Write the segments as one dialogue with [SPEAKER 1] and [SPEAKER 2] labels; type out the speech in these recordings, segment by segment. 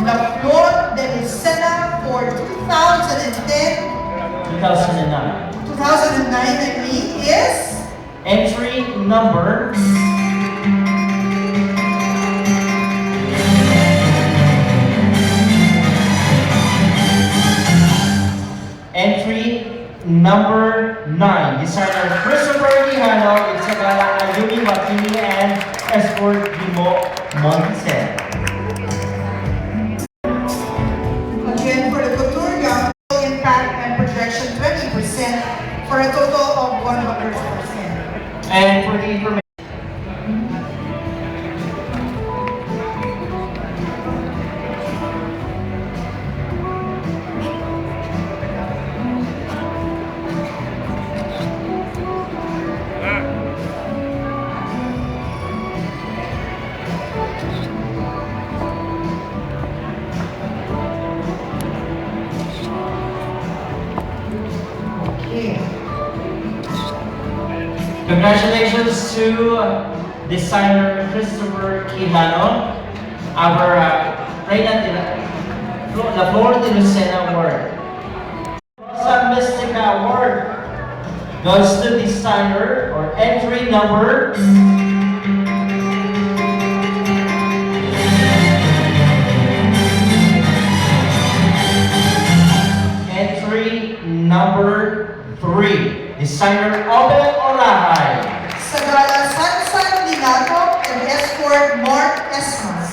[SPEAKER 1] La Flor de Lucena for 2010,
[SPEAKER 2] 2009.
[SPEAKER 1] 2009, I mean, is
[SPEAKER 2] Entry number number 9. Designer Christopher Quijano, Isabella Ayumi Martini, and Escort Dimo Montesen.
[SPEAKER 1] again for the couture gown, impact and projection 20% for a total of 100%.
[SPEAKER 2] And for the information,
[SPEAKER 1] Okay.
[SPEAKER 2] congratulations to designer Christopher Quijano, our La Flor de Lucena Award. Rosa Mystica Award goes to designer or entry number number 3, designer Obe Orahay.
[SPEAKER 1] Sagala Sansan Linato and Escort Mark Esmas.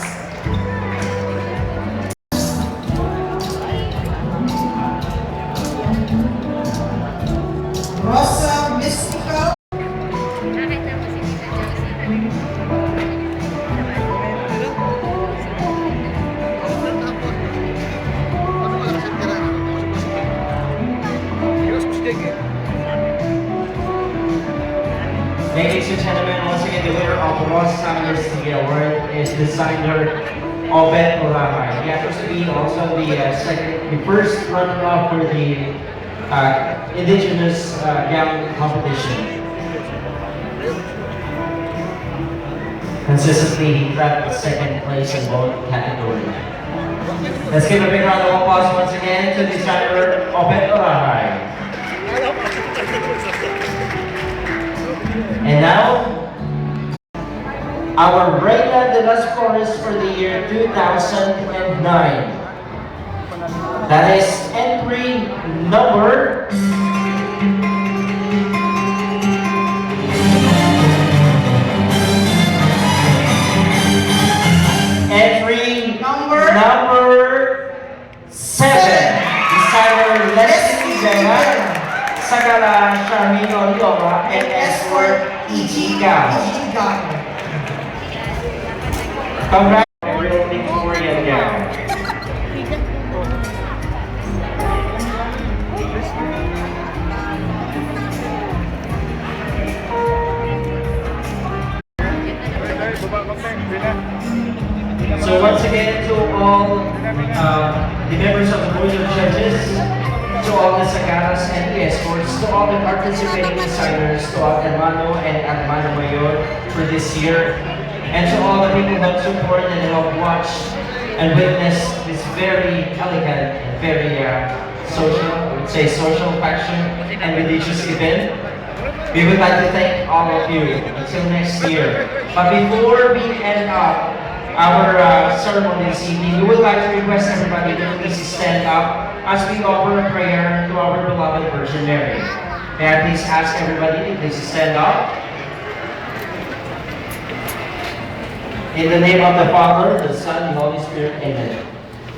[SPEAKER 1] Rosa Mystica.
[SPEAKER 2] Ladies and gentlemen, once again, the winner of the Rosa Mystica Award is designer Obed Orahay. He happens to be also the first runner-up for the indigenous gown competition. Consistently, he grabbed second place in both categories. Let's give a big round of applause once again to designer Obed Orahay. And now, our Reina de las Flores for the year 2009. That is entry number number 7. Designer Leslie Vega, Sagala Charmino Lioma, and Escort E.G. Gao. Congrats, real Victorian gown. So once again, to all the members of the Board of Judges, to all the Sagaras and the escorts, to all the participating designers, to all Hermano and Hermano Mayor for this year, and to all the people that support and help watch and witness this very elegant and very social, I would say social fashion and religious event. We would like to thank all of you until next year. But before we end up our ceremony this evening, we would like to request everybody to please stand up as we offer a prayer to our beloved Virgin Mary. May I please ask everybody to please stand up. In the name of the Father, the Son, and the Holy Spirit, amen.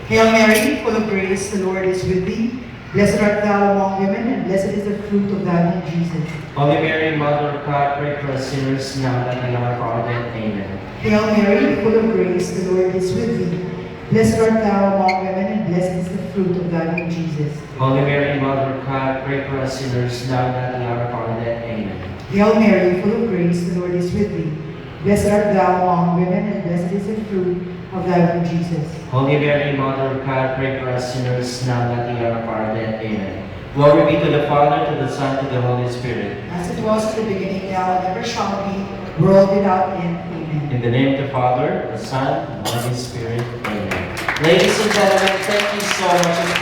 [SPEAKER 1] Hail Mary, full of grace, the Lord is with thee. Blessed art thou among women, and blessed is the fruit of thy womb, Jesus.
[SPEAKER 2] Holy Mary, Mother of God, pray for us sinners now and at the hour of our death. Amen.
[SPEAKER 1] Hail Mary, full of grace, the Lord is with thee. Blessed art thou among women, and blessed is the fruit of thy womb, Jesus.
[SPEAKER 2] Holy Mary, Mother of God, pray for us sinners now and at the hour of our death. Amen.
[SPEAKER 1] Hail Mary, full of grace, the Lord is with thee. Blessed art thou among women, and blessed is the fruit of thy womb, Jesus.
[SPEAKER 2] Holy Mary, Mother of God, pray for us sinners now and at the hour of our death. Amen. Glory be to the Father, to the Son, to the Holy Spirit.
[SPEAKER 1] As it was in the beginning, now, and ever shall be, world without end. Amen.
[SPEAKER 2] In the name of the Father, the Son, and the Holy Spirit. Amen. Ladies and gentlemen, thank you so much.